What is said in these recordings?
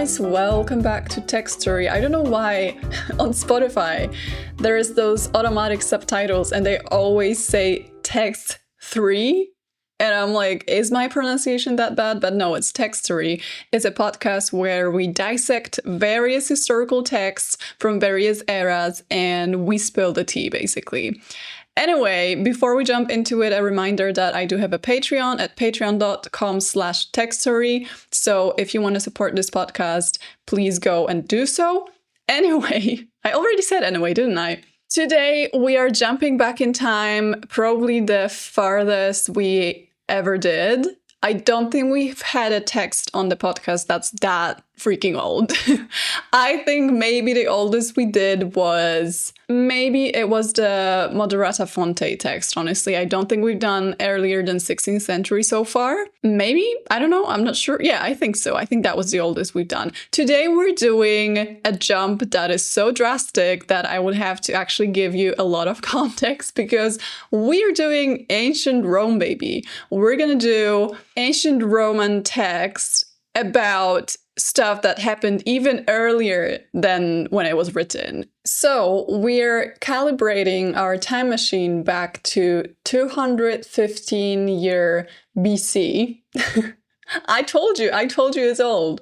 guys, welcome back to Textory. I don't know why on Spotify there is those automatic subtitles and they always say text 3. And I'm like, is my pronunciation that bad? But no, it's Textory. It's a podcast where we dissect various historical texts from various eras and we spill the tea, basically. Anyway, before we jump into it, a reminder that I do have a Patreon at patreon.com/Textory. So if you want to support this podcast, please go and do so. Anyway, I already said anyway, didn't I? Today, we are jumping back in time, probably the farthest we ever did. I don't think we've had a text on the podcast that's that freaking old. I think maybe the oldest we did was, maybe it was the Moderata Fonte text, honestly. I don't think we've done earlier than 16th century so far. Maybe? I don't know. I'm not sure. Yeah, I think so. I think that was the oldest we've done. Today we're doing a jump that is so drastic that I would have to actually give you a lot of context because we're doing ancient Rome, baby. We're gonna do ancient Roman text about stuff that happened even earlier than when it was written. So we're calibrating our time machine back to 215 year BC. I told you it's old.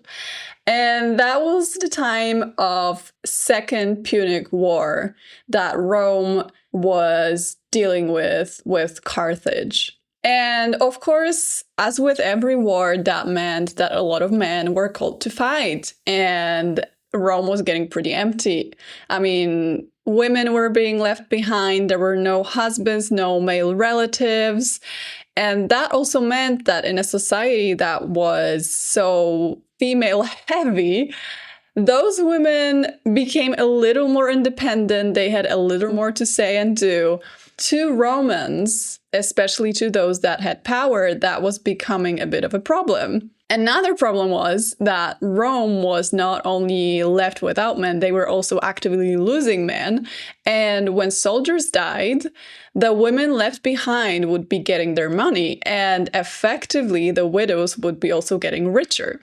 And that was the time of Second Punic War that Rome was dealing with Carthage. And of course, as with every war, that meant that a lot of men were called to fight. And Rome was getting pretty empty. I mean, women were being left behind. There were no husbands, no male relatives. And that also meant that in a society that was so female heavy, those women became a little more independent. They had a little more to say and do. To Romans, especially to those that had power, that was becoming a bit of a problem. Another problem was that Rome was not only left without men, they were also actively losing men. And when soldiers died, the women left behind would be getting their money, and effectively the widows would be also getting richer.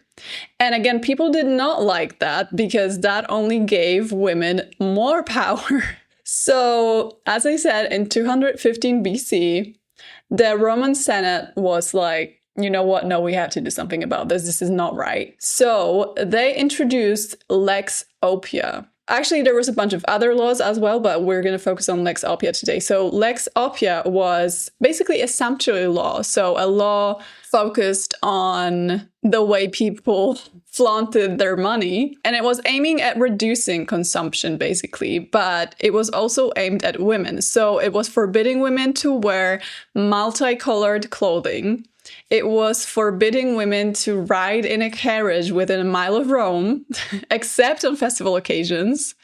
And again, people did not like that because that only gave women more power. So, as I said, in 215 BC, the Roman Senate was like, you know what? No, we have to do something about this. This is not right. So they introduced Lex Oppia. Actually, there was a bunch of other laws as well, but we're going to focus on Lex Oppia today. So Lex Oppia was basically a sumptuary law. So a law focused on the way people flaunted their money. And it was aiming at reducing consumption, basically. But it was also aimed at women. So it was forbidding women to wear multicolored clothing. It was forbidding women to ride in a carriage within a mile of Rome, except on festival occasions.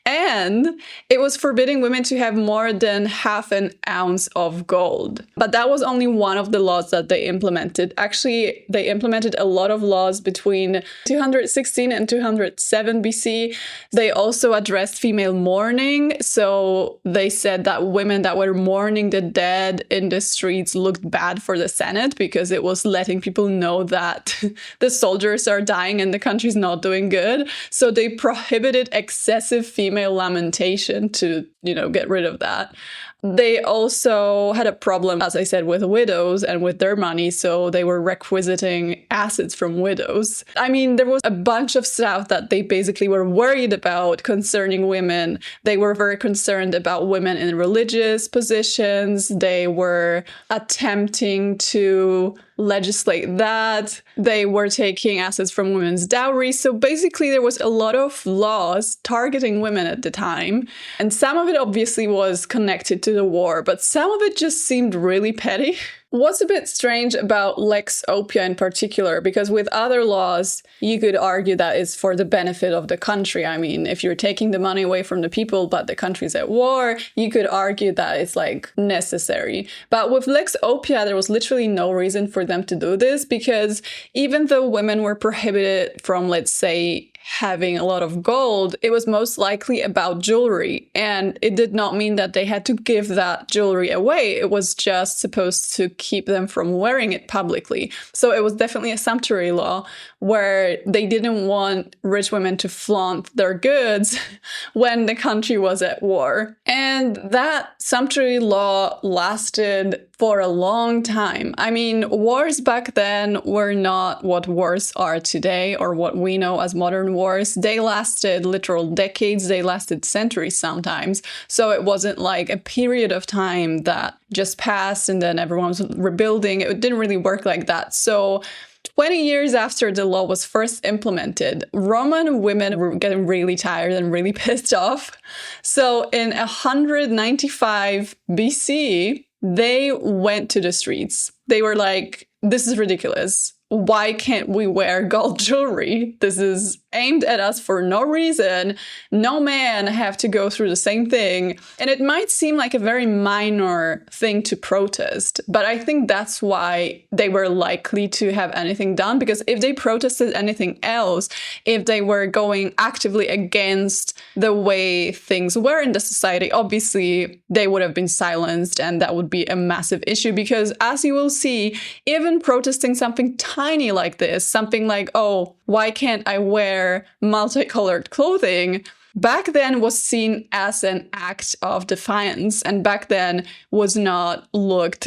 And it was forbidding women to have more than half an ounce of gold. But that was only one of the laws that they implemented. Actually, they implemented a lot of laws between 216 and 207 BC. They also addressed female mourning. So they said that women that were mourning the dead in the streets looked bad for the Senate because it was letting people know that the soldiers are dying and the country's not doing good. So they prohibited excessive female lamentation to, get rid of that. They also had a problem, as I said, with widows and with their money, so they were requisiting assets from widows. I mean, there was a bunch of stuff that they basically were worried about concerning women. They were very concerned about women in religious positions. They were attempting to legislate that. They were taking assets from women's dowries. So basically, there was a lot of laws targeting women at the time. And some of it obviously was connected to the war, but some of it just seemed really petty. What's a bit strange about Lex Oppia in particular, because with other laws, you could argue that it's for the benefit of the country. I mean, if you're taking the money away from the people, but the country's at war, you could argue that it's necessary. But with Lex Oppia, there was literally no reason for them to do this, because even though women were prohibited from, let's say, having a lot of gold, it was most likely about jewelry. And it did not mean that they had to give that jewelry away. It was just supposed to keep them from wearing it publicly. So it was definitely a sumptuary law where they didn't want rich women to flaunt their goods when the country was at war. And that sumptuary law lasted for a long time. I mean, wars back then were not what wars are today or what we know as modern wars. They lasted literal decades, they lasted centuries sometimes. So it wasn't like a period of time that just passed and then everyone was rebuilding. It didn't really work like that. So 20 years after the law was first implemented, Roman women were getting really tired and really pissed off. So in 195 BC, they went to the streets. They were like, this is ridiculous. Why can't we wear gold jewelry? This is aimed at us for no reason. No man have to go through the same thing. And it might seem like a very minor thing to protest, but I think that's why they were likely to have anything done, because if they protested anything else, if they were going actively against the way things were in the society, obviously they would have been silenced, and that would be a massive issue, because as you will see, even protesting something tiny like this, something like, oh, why can't I wear multicolored clothing, back then was seen as an act of defiance, and back then was not looked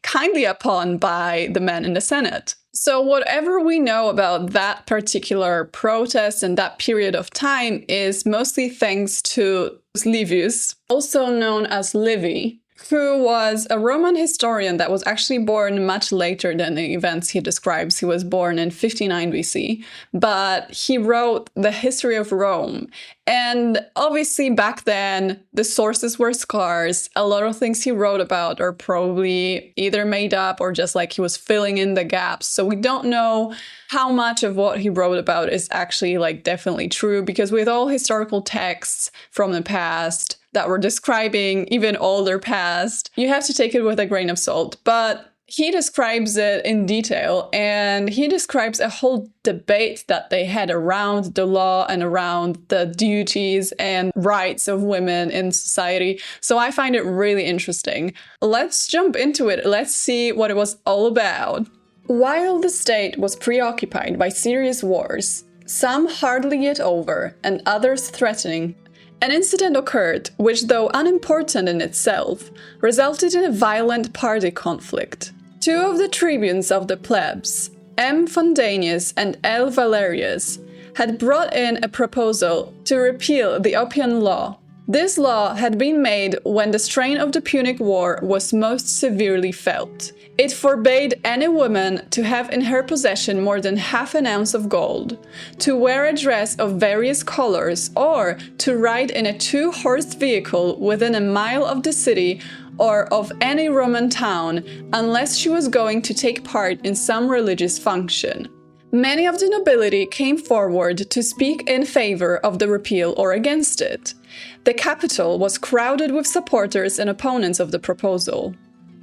kindly upon by the men in the Senate. So whatever we know about that particular protest and that period of time is mostly thanks to Livius, also known as Livy, who was a Roman historian that was actually born much later than the events he describes. He was born in 59 BC, but he wrote the history of Rome. And obviously back then, the sources were scarce. A lot of things he wrote about are probably either made up or just like he was filling in the gaps. So we don't know how much of what he wrote about is actually like definitely true, because with all historical texts from the past that were describing even older past, you have to take it with a grain of salt. But he describes it in detail, and he describes a whole debate that they had around the law and around the duties and rights of women in society. So I find it really interesting. Let's jump into it. Let's see what it was all about. While the state was preoccupied by serious wars, some hardly yet over and others threatening, an incident occurred which, though unimportant in itself, resulted in a violent party conflict. Two of the tribunes of the plebs, M. Fundanius and L. Valerius, had brought in a proposal to repeal the Oppian law. This law had been made when the strain of the Punic War was most severely felt. It forbade any woman to have in her possession more than half an ounce of gold, to wear a dress of various colors, or to ride in a two-horsed vehicle within a mile of the city or of any Roman town, unless she was going to take part in some religious function. Many of the nobility came forward to speak in favor of the repeal or against it. The capital was crowded with supporters and opponents of the proposal.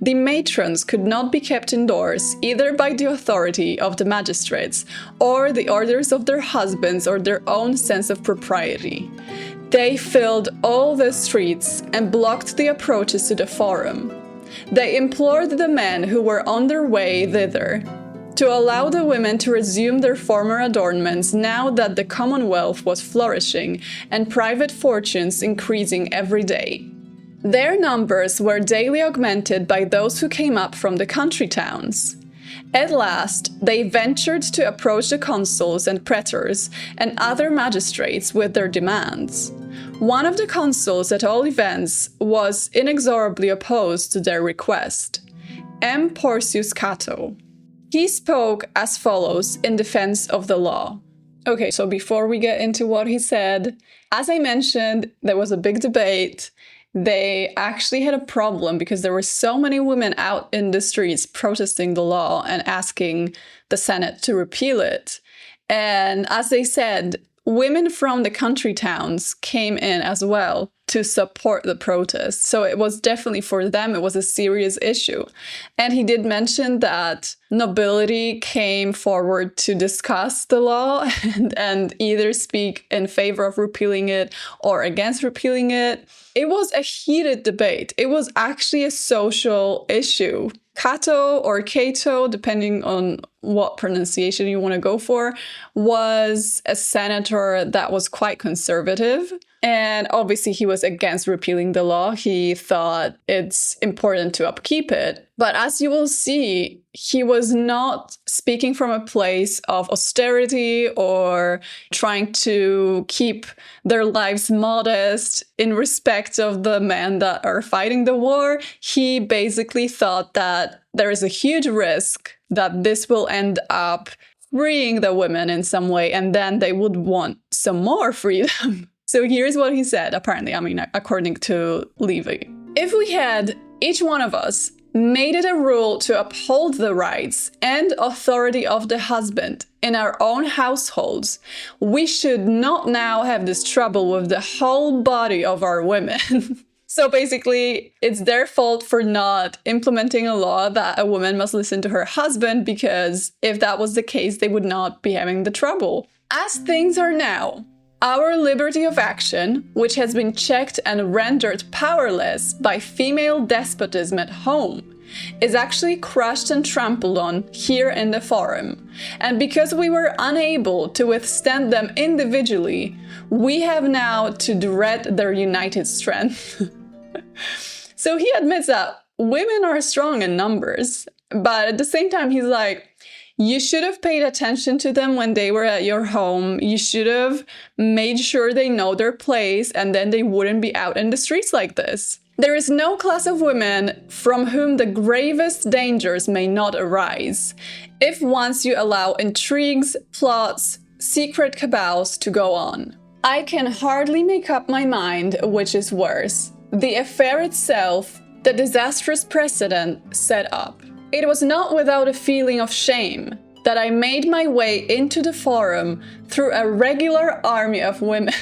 The matrons could not be kept indoors either by the authority of the magistrates or the orders of their husbands or their own sense of propriety. They filled all the streets and blocked the approaches to the forum. They implored the men who were on their way thither to allow the women to resume their former adornments now that the Commonwealth was flourishing and private fortunes increasing every day. Their numbers were daily augmented by those who came up from the country towns. At last, they ventured to approach the consuls and praetors and other magistrates with their demands. One of the consuls, at all events, was inexorably opposed to their request, M. Porcius Cato. He spoke as follows in defense of the law. Okay, so before we get into what he said, as I mentioned, there was a big debate. They actually had a problem because there were so many women out in the streets protesting the law and asking the Senate to repeal it. And as they said, women from the country towns came in as well to support the protest. So it was definitely, for them, it was a serious issue. And he did mention that nobility came forward to discuss the law and either speak in favor of repealing it or against repealing it. It was a heated debate. It was actually a social issue. Cato or Cato, depending on what pronunciation you want to go for, was a senator that was quite conservative. And obviously he was against repealing the law. He thought it's important to upkeep it. But as you will see, he was not speaking from a place of austerity or trying to keep their lives modest in respect of the men that are fighting the war. He basically thought that there is a huge risk that this will end up freeing the women in some way, and then they would want some more freedom. So here's what he said, apparently, according to Livy. If we had, each one of us, made it a rule to uphold the rights and authority of the husband in our own households, we should not now have this trouble with the whole body of our women. So basically, it's their fault for not implementing a law that a woman must listen to her husband, because if that was the case, they would not be having the trouble. As things are now, our liberty of action, which has been checked and rendered powerless by female despotism at home, is actually crushed and trampled on here in the Forum. And because we were unable to withstand them individually, we have now to dread their united strength. So he admits that women are strong in numbers, but at the same time, he's like, you should have paid attention to them when they were at your home. You should have made sure they know their place, and then they wouldn't be out in the streets like this. There is no class of women from whom the gravest dangers may not arise, if once you allow intrigues, plots, secret cabals to go on. I can hardly make up my mind which is worse, the affair itself, the disastrous precedent set up. It was not without a feeling of shame that I made my way into the Forum through a regular army of women.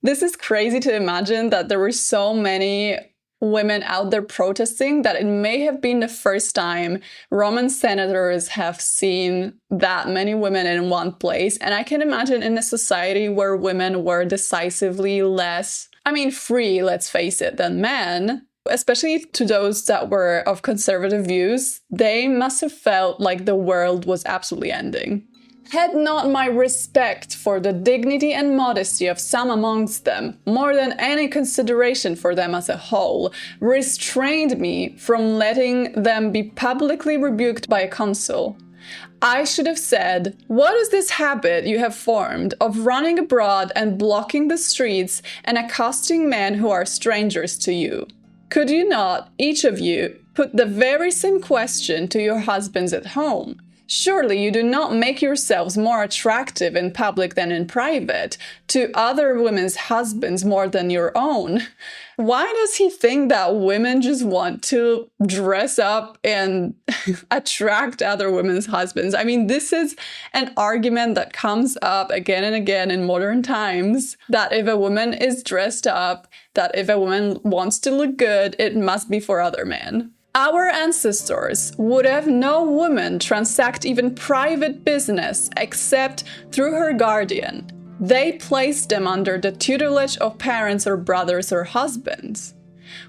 This is crazy to imagine that there were so many women out there protesting that it may have been the first time Roman senators have seen that many women in one place. And I can imagine in a society where women were decisively less, free, let's face it, than men, especially to those that were of conservative views, they must have felt like the world was absolutely ending. Had not my respect for the dignity and modesty of some amongst them, more than any consideration for them as a whole, restrained me from letting them be publicly rebuked by a consul, I should have said, what is this habit you have formed of running abroad and blocking the streets and accosting men who are strangers to you? Could you not, each of you, put the very same question to your husbands at home? Surely you do not make yourselves more attractive in public than in private, to other women's husbands more than your own. Why does he think that women just want to dress up and attract other women's husbands? This is an argument that comes up again and again in modern times, that if a woman is dressed up, that if a woman wants to look good, it must be for other men. Our ancestors would have no woman transact even private business except through her guardian. They placed them under the tutelage of parents or brothers or husbands.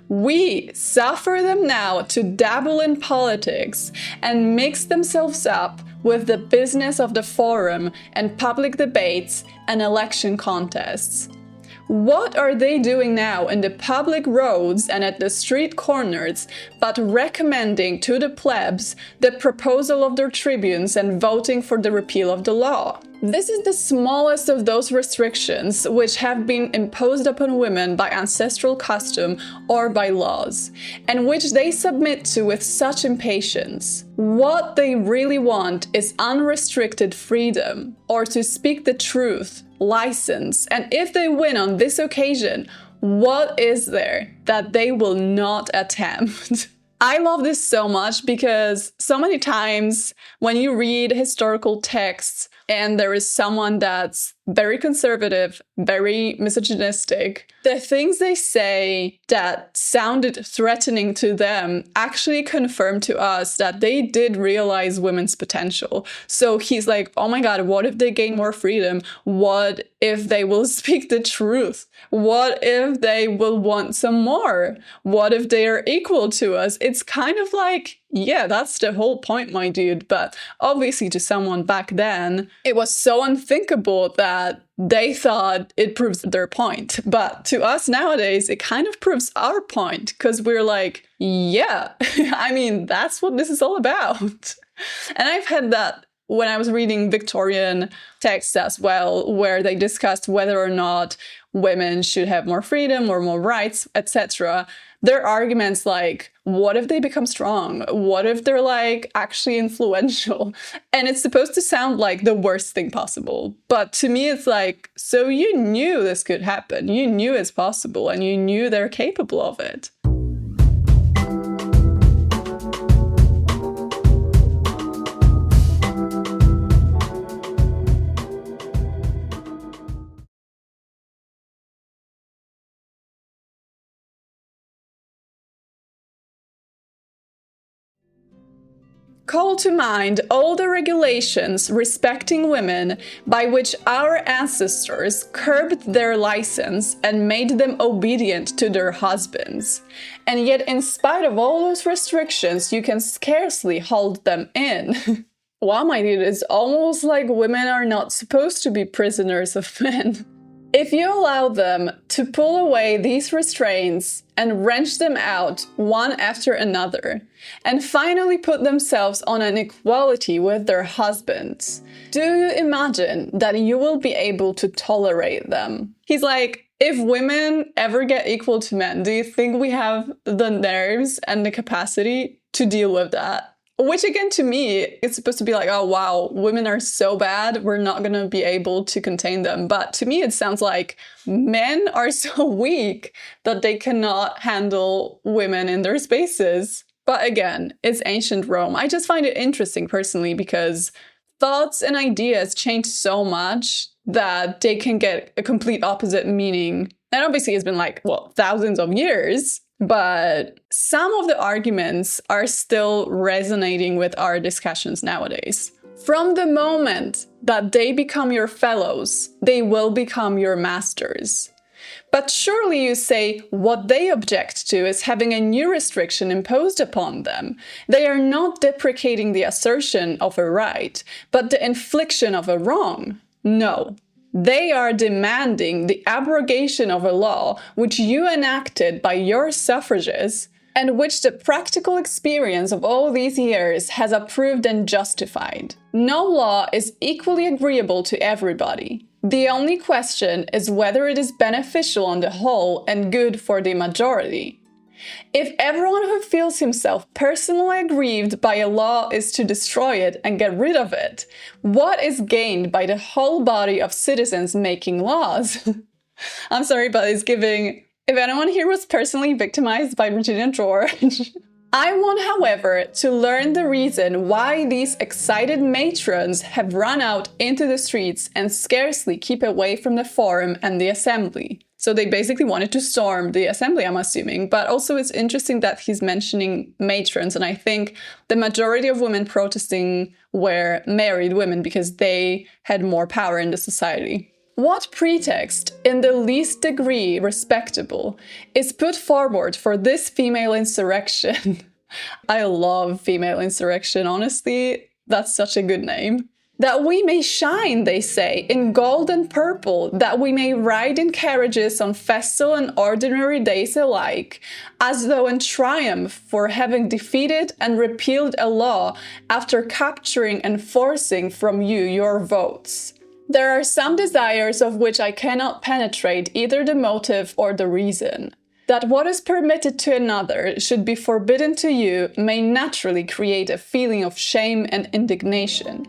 We suffer them now to dabble in politics and mix themselves up with the business of the Forum and public debates and election contests. What are they doing now in the public roads and at the street corners but recommending to the plebs the proposal of their tribunes and voting for the repeal of the law? This is the smallest of those restrictions which have been imposed upon women by ancestral custom or by laws, and which they submit to with such impatience. What they really want is unrestricted freedom, or to speak the truth, license, and if they win on this occasion, what is there that they will not attempt? I love this so much because so many times when you read historical texts and there is someone that's very conservative, very misogynistic, The things they say that sounded threatening to them actually confirmed to us that they did realize women's potential. So he's like, oh my God, what if they gain more freedom? What if they will speak the truth? What if they will want some more? What if they are equal to us? It's kind of like, yeah, that's the whole point, my dude. But obviously to someone back then, it was so unthinkable that they thought it proves their point. But to us nowadays, it kind of proves our point, because we're like, yeah, I mean, that's what this is all about. And I've had that when I was reading Victorian texts as well, where they discussed whether or not women should have more freedom or more rights, etc. There are arguments like, what if they become strong? What if they're like actually influential? And it's supposed to sound like the worst thing possible. But to me, it's like, so you knew this could happen. You knew it's possible, and you knew they're capable of it. Call to mind all the regulations respecting women by which our ancestors curbed their license and made them obedient to their husbands. And yet, in spite of all those restrictions, you can scarcely hold them in. Wow, my dude, it's almost like women are not supposed to be prisoners of men. If you allow them to pull away these restraints and wrench them out one after another, and finally put themselves on an equality with their husbands, do you imagine that you will be able to tolerate them? He's like, if women ever get equal to men, do you think we have the nerves and the capacity to deal with that? Which again, to me, it's supposed to be like, oh wow, women are so bad, we're not going to be able to contain them. But to me, it sounds like men are so weak that they cannot handle women in their spaces. But again, it's ancient Rome. I just find it interesting personally, because thoughts and ideas change so much that they can get a complete opposite meaning. And obviously it's been like, well, thousands of years. But some of the arguments are still resonating with our discussions nowadays. From the moment that they become your fellows, they will become your masters. But surely you say what they object to is having a new restriction imposed upon them. They are not deprecating the assertion of a right, but the infliction of a wrong. No. They are demanding the abrogation of a law which you enacted by your suffrages, and which the practical experience of all these years has approved and justified. No law is equally agreeable to everybody. The only question is whether it is beneficial on the whole and good for the majority. If everyone who feels himself personally aggrieved by a law is to destroy it and get rid of it, what is gained by the whole body of citizens making laws? I'm sorry, but it's giving, if anyone here was personally victimized by Virginia George. I want, however, to learn the reason why these excited matrons have run out into the streets and scarcely keep away from the forum and the assembly. So they basically wanted to storm the assembly, I'm assuming. But also it's interesting that he's mentioning matrons. And I think the majority of women protesting were married women because they had more power in the society. What pretext, in the least degree respectable, is put forward for this female insurrection? I love female insurrection, honestly. That's such a good name. That we may shine, they say, in gold and purple, that we may ride in carriages on festal and ordinary days alike, as though in triumph for having defeated and repealed a law after capturing and forcing from you your votes. There are some desires of which I cannot penetrate either the motive or the reason. That what is permitted to another should be forbidden to you may naturally create a feeling of shame and indignation.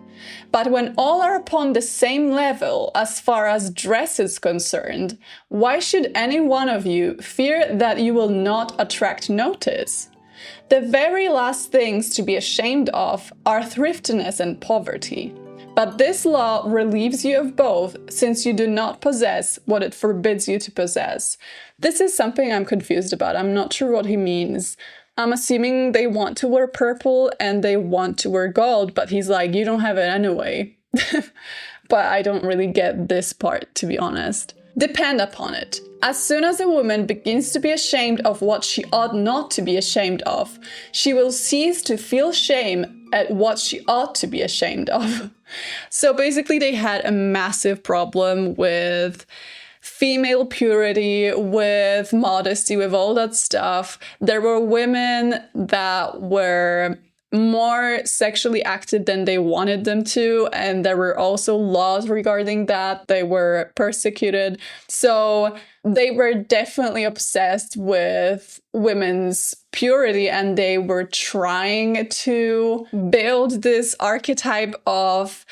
But when all are upon the same level as far as dress is concerned, why should any one of you fear that you will not attract notice? The very last things to be ashamed of are thriftiness and poverty. But this law relieves you of both, since you do not possess what it forbids you to possess. This is something I'm confused about. I'm not sure what he means. I'm assuming they want to wear purple and they want to wear gold, but he's like, you don't have it anyway. But I don't really get this part, to be honest. Depend upon it. As soon as a woman begins to be ashamed of what she ought not to be ashamed of, she will cease to feel shame at what she ought to be ashamed of. So basically they had a massive problem with female purity, with modesty, with all that stuff. There were women that were more sexually active than they wanted them to, and there were also laws regarding that. They were persecuted. So they were definitely obsessed with women's purity, and they were trying to build this archetype of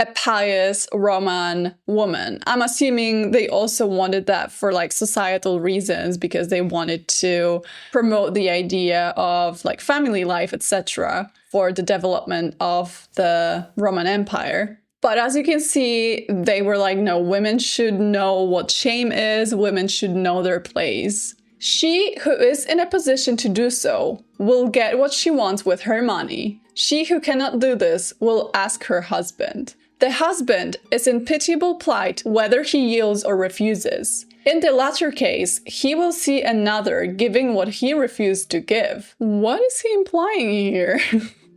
a pious Roman woman. I'm assuming they also wanted that for like societal reasons, because they wanted to promote the idea of like family life, etc., for the development of the Roman Empire. But as you can see, they were like, no, women should know what shame is, women should know their place. She who is in a position to do so will get what she wants with her money. She who cannot do this will ask her husband. The husband is in pitiable plight whether he yields or refuses. In the latter case, he will see another giving what he refused to give. What is he implying here?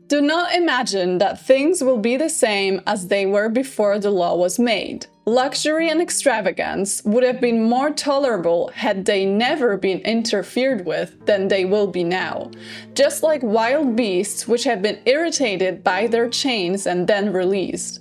Do not imagine that things will be the same as they were before the law was made. Luxury and extravagance would have been more tolerable had they never been interfered with than they will be now, just like wild beasts which have been irritated by their chains and then released.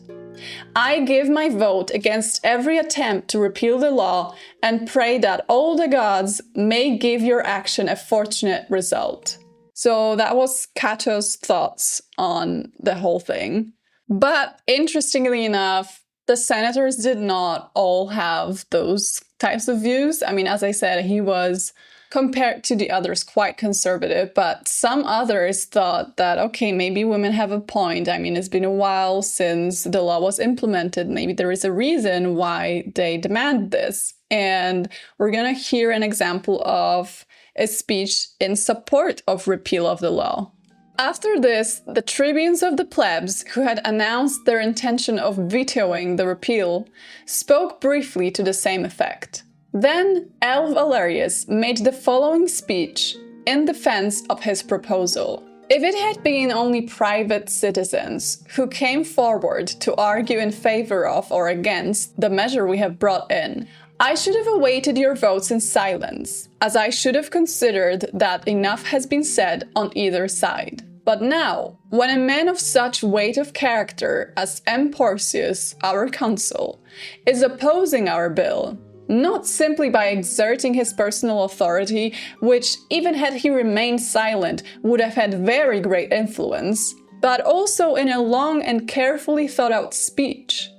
I give my vote against every attempt to repeal the law and pray that all the gods may give your action a fortunate result. So that was Cato's thoughts on the whole thing. But interestingly enough, the senators did not all have those types of views. I mean, as I said, he was, compared to the others, quite conservative, but some others thought that, okay, maybe women have a point. I mean, it's been a while since the law was implemented. Maybe there is a reason why they demand this. And we're going to hear an example of a speech in support of repeal of the law. After this, the tribunes of the plebs, who had announced their intention of vetoing the repeal, spoke briefly to the same effect. Then Valerius made the following speech in defense of his proposal. If it had been only private citizens who came forward to argue in favor of or against the measure we have brought in, I should have awaited your votes in silence, as I should have considered that enough has been said on either side. But now, when a man of such weight of character as M. Porcius, our consul, is opposing our bill, not simply by exerting his personal authority, which, even had he remained silent, would have had very great influence, but also in a long and carefully thought-out speech,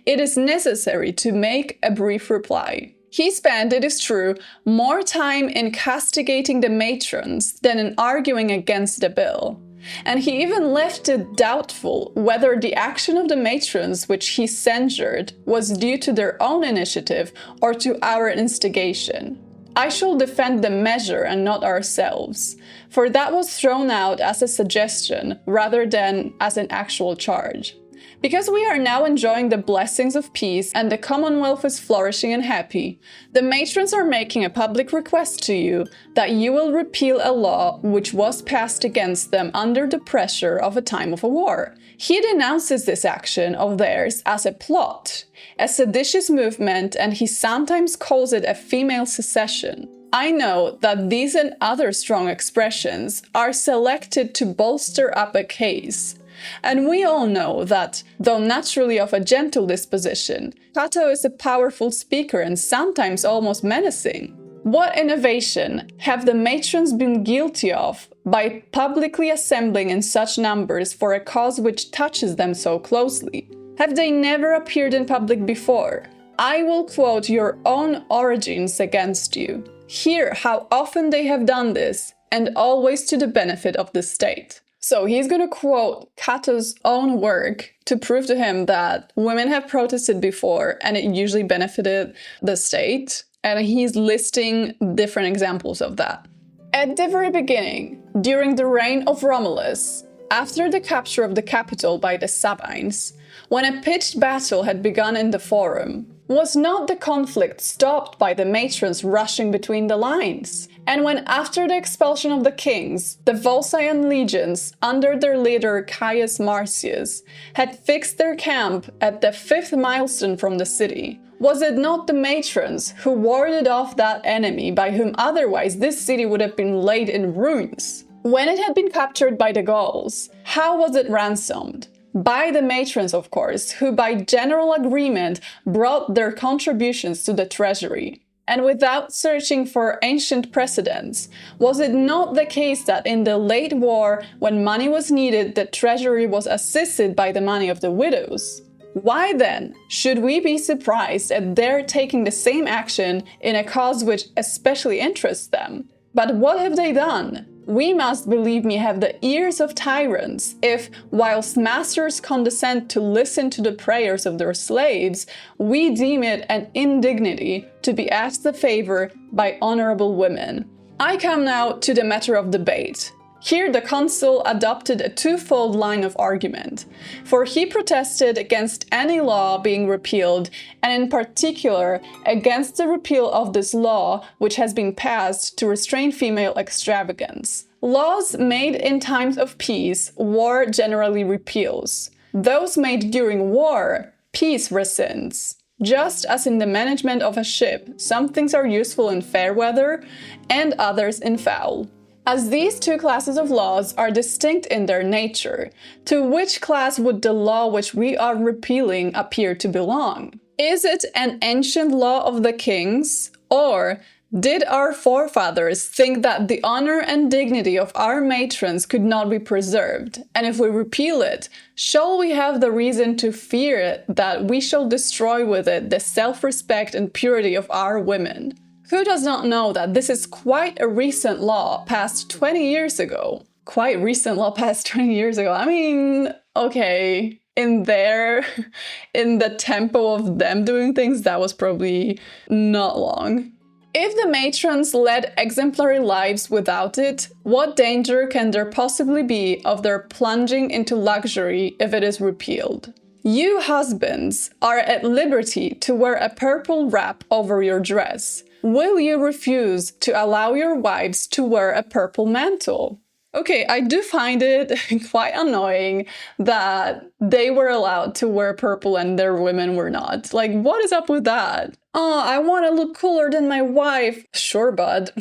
it is necessary to make a brief reply. He spent, it is true, more time in castigating the matrons than in arguing against the bill. And he even left it doubtful whether the action of the matrons which he censured was due to their own initiative or to our instigation. I shall defend the measure and not ourselves, for that was thrown out as a suggestion rather than as an actual charge. Because we are now enjoying the blessings of peace and the Commonwealth is flourishing and happy, the matrons are making a public request to you that you will repeal a law which was passed against them under the pressure of a time of a war. He denounces this action of theirs as a plot, a seditious movement, and he sometimes calls it a female secession. I know that these and other strong expressions are selected to bolster up a case. And we all know that, though naturally of a gentle disposition, Cato is a powerful speaker and sometimes almost menacing. What innovation have the matrons been guilty of by publicly assembling in such numbers for a cause which touches them so closely? Have they never appeared in public before? I will quote your own origins against you. Hear how often they have done this, and always to the benefit of the state. So he's going to quote Cato's own work to prove to him that women have protested before and it usually benefited the state. And he's listing different examples of that. At the very beginning, during the reign of Romulus, after the capture of the capital by the Sabines, when a pitched battle had begun in the Forum, was not the conflict stopped by the matrons rushing between the lines? And when after the expulsion of the kings, the Volscian legions, under their leader Caius Marcius, had fixed their camp at the 5th milestone from the city, was it not the matrons who warded off that enemy by whom otherwise this city would have been laid in ruins? When it had been captured by the Gauls, how was it ransomed? By the matrons, of course, who by general agreement brought their contributions to the treasury. And without searching for ancient precedents, was it not the case that in the late war, when money was needed, the treasury was assisted by the money of the widows? Why then should we be surprised at their taking the same action in a cause which especially interests them? But what have they done? We must, believe me, have the ears of tyrants if, whilst masters condescend to listen to the prayers of their slaves, we deem it an indignity to be asked the favor by honorable women. I come now to the matter of debate. Here the consul adopted a twofold line of argument, for he protested against any law being repealed, and in particular against the repeal of this law which has been passed to restrain female extravagance. Laws made in times of peace, war generally repeals. Those made during war, peace rescinds. Just as in the management of a ship, some things are useful in fair weather and others in foul. As these two classes of laws are distinct in their nature, to which class would the law which we are repealing appear to belong? Is it an ancient law of the kings, or did our forefathers think that the honor and dignity of our matrons could not be preserved, and if we repeal it, shall we have the reason to fear that we shall destroy with it the self-respect and purity of our women? Who does not know that this is quite a recent law passed 20 years ago? Quite recent law passed 20 years ago. I mean, okay, in the tempo of them doing things, that was probably not long. If the matrons led exemplary lives without it, what danger can there possibly be of their plunging into luxury if it is repealed? You husbands are at liberty to wear a purple wrap over your dress. Will you refuse to allow your wives to wear a purple mantle? Okay, I do find it quite annoying that they were allowed to wear purple and their women were not. Like, what is up with that? Oh, I want to look cooler than my wife. Sure, bud.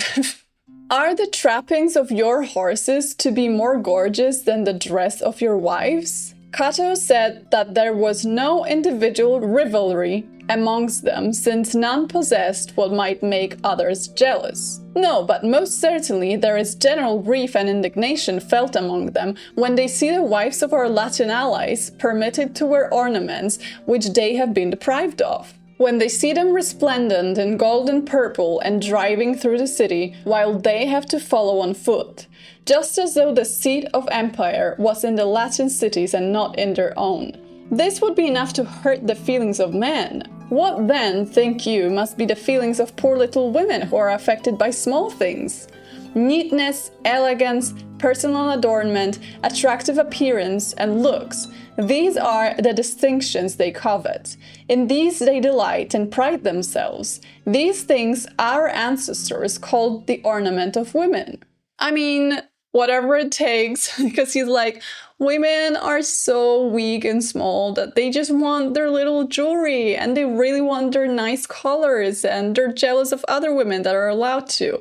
Are the trappings of your horses to be more gorgeous than the dress of your wives? Cato said that there was no individual rivalry amongst them, since none possessed what might make others jealous. No, but most certainly there is general grief and indignation felt among them when they see the wives of our Latin allies permitted to wear ornaments which they have been deprived of. When they see them resplendent in gold and purple and driving through the city while they have to follow on foot, just as though the seat of empire was in the Latin cities and not in their own. This would be enough to hurt the feelings of men. What then, think you, must be the feelings of poor little women who are affected by small things? Neatness, elegance, personal adornment, attractive appearance, and looks. These are the distinctions they covet. In these they delight and pride themselves. These things our ancestors called the ornament of women. I mean, whatever it takes, because he's like, women are so weak and small that they just want their little jewelry and they really want their nice colors and they're jealous of other women that are allowed to.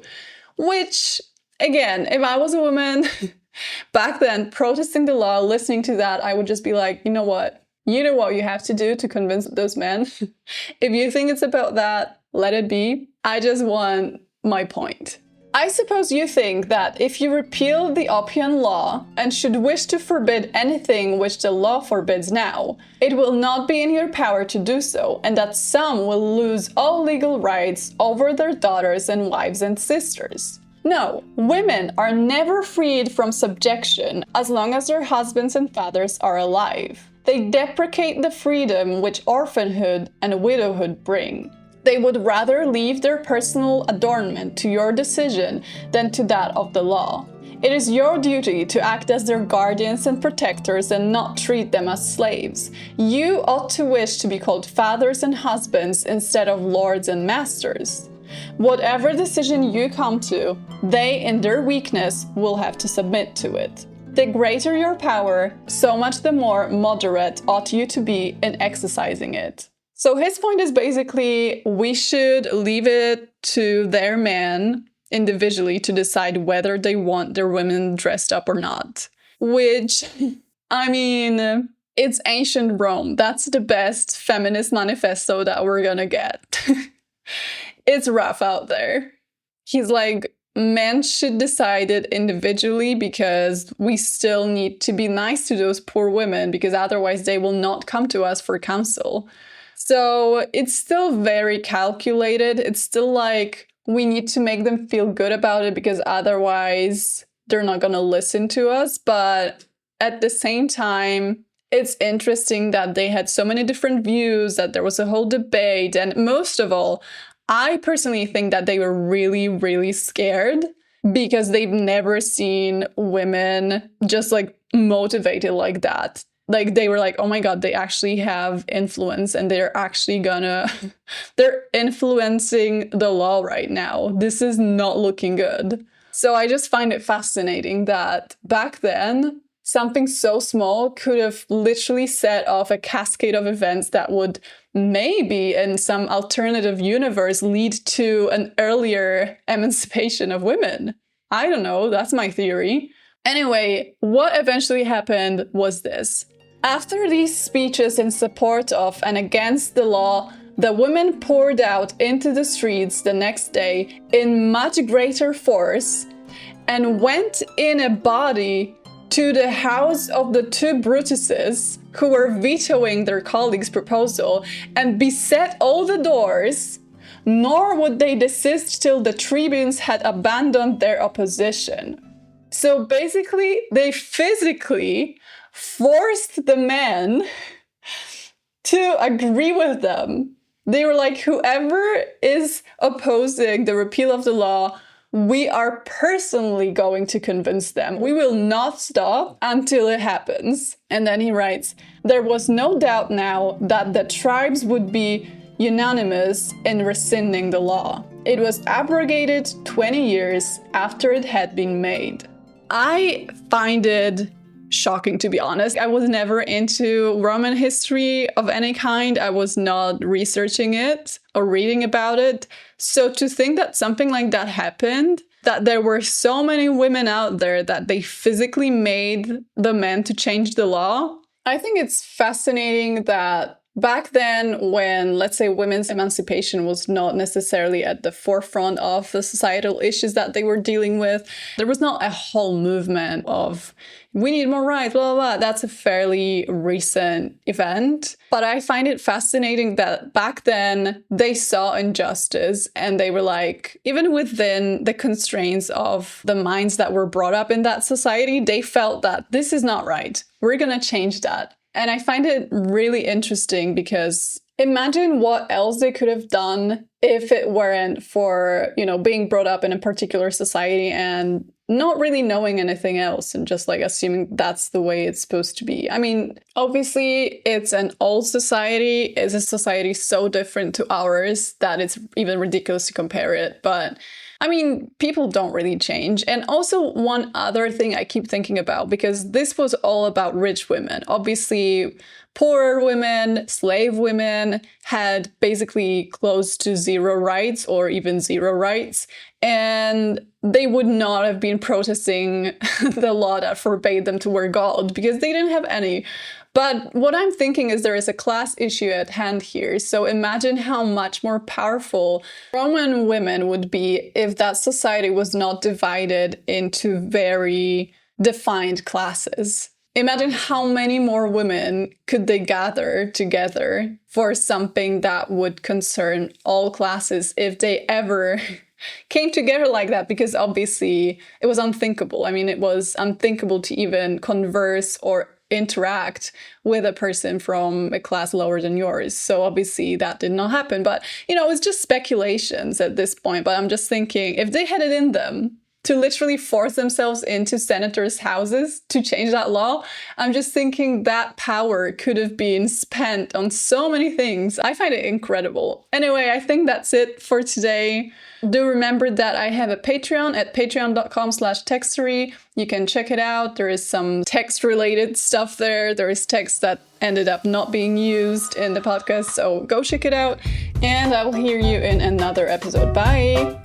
Which, again, if I was a woman back then protesting the law, listening to that, I would just be like, you know what? You know what you have to do to convince those men. If you think it's about that, let it be. I just want my point. I suppose you think that if you repeal the Oppian law and should wish to forbid anything which the law forbids now, it will not be in your power to do so, and that some will lose all legal rights over their daughters and wives and sisters. No, women are never freed from subjection as long as their husbands and fathers are alive. They deprecate the freedom which orphanhood and widowhood bring. They would rather leave their personal adornment to your decision than to that of the law. It is your duty to act as their guardians and protectors and not treat them as slaves. You ought to wish to be called fathers and husbands instead of lords and masters. Whatever decision you come to, they in their weakness will have to submit to it. The greater your power, so much the more moderate ought you to be in exercising it. So his point is basically we should leave it to their men individually to decide whether they want their women dressed up or not. Which, I mean, it's ancient Rome. That's the best feminist manifesto that we're gonna get. It's rough out there. He's like, men should decide it individually because we still need to be nice to those poor women because otherwise they will not come to us for counsel. So it's still very calculated. It's still like we need to make them feel good about it because otherwise they're not going to listen to us. But at the same time, it's interesting that they had so many different views, that there was a whole debate. And most of all, I personally think that they were really, really scared because they've never seen women just like motivated like that. Like they were like, oh my God, they actually have influence and they're actually they're influencing the law right now. This is not looking good. So I just find it fascinating that back then, something so small could have literally set off a cascade of events that would maybe in some alternative universe lead to an earlier emancipation of women. I don't know, that's my theory. Anyway, what eventually happened was this. After these speeches in support of and against the law, the women poured out into the streets the next day in much greater force and went in a body to the house of the two Brutuses who were vetoing their colleagues' proposal and beset all the doors, nor would they desist till the tribunes had abandoned their opposition. So basically, they physically forced the men to agree with them. They were like, whoever is opposing the repeal of the law, we are personally going to convince them. We will not stop until it happens. And then he writes, there was no doubt now that the tribes would be unanimous in rescinding the law. It was abrogated 20 years after it had been made. I find it shocking, to be honest. I was never into Roman history of any kind. I was not researching it or reading about it. So to think that something like that happened, that there were so many women out there that they physically made the men to change the law, I think it's fascinating that back then, when, let's say, women's emancipation was not necessarily at the forefront of the societal issues that they were dealing with, there was not a whole movement of, we need more rights, blah, blah, blah. That's a fairly recent event. But I find it fascinating that back then, they saw injustice and they were like, even within the constraints of the minds that were brought up in that society, they felt that this is not right. We're going to change that. And I find it really interesting because imagine what else they could have done if it weren't for, being brought up in a particular society and not really knowing anything else and just like assuming that's the way it's supposed to be. I mean, obviously it's an old society. It's a society so different to ours that it's even ridiculous to compare it. But I mean, people don't really change. And also one other thing I keep thinking about, because this was all about rich women. Obviously, poorer women, slave women had basically close to zero rights or even zero rights. And they would not have been protesting the law that forbade them to wear gold because they didn't have any. But what I'm thinking is there is a class issue at hand here. So imagine how much more powerful Roman women would be if that society was not divided into very defined classes. Imagine how many more women could they gather together for something that would concern all classes if they ever came together like that, because obviously it was unthinkable. I mean, it was unthinkable to even converse or interact with a person from a class lower than yours. So obviously that did not happen. But, you know, it's just speculations at this point. But I'm just thinking, if they had it in them to literally force themselves into senators' houses to change that law, I'm just thinking that power could have been spent on so many things. I find it incredible. Anyway, I think that's it for today. Do remember that I have a Patreon at patreon.com/textory. You can check it out. There is some text-related stuff there. There is text that ended up not being used in the podcast, so go check it out. And I will hear you in another episode. Bye!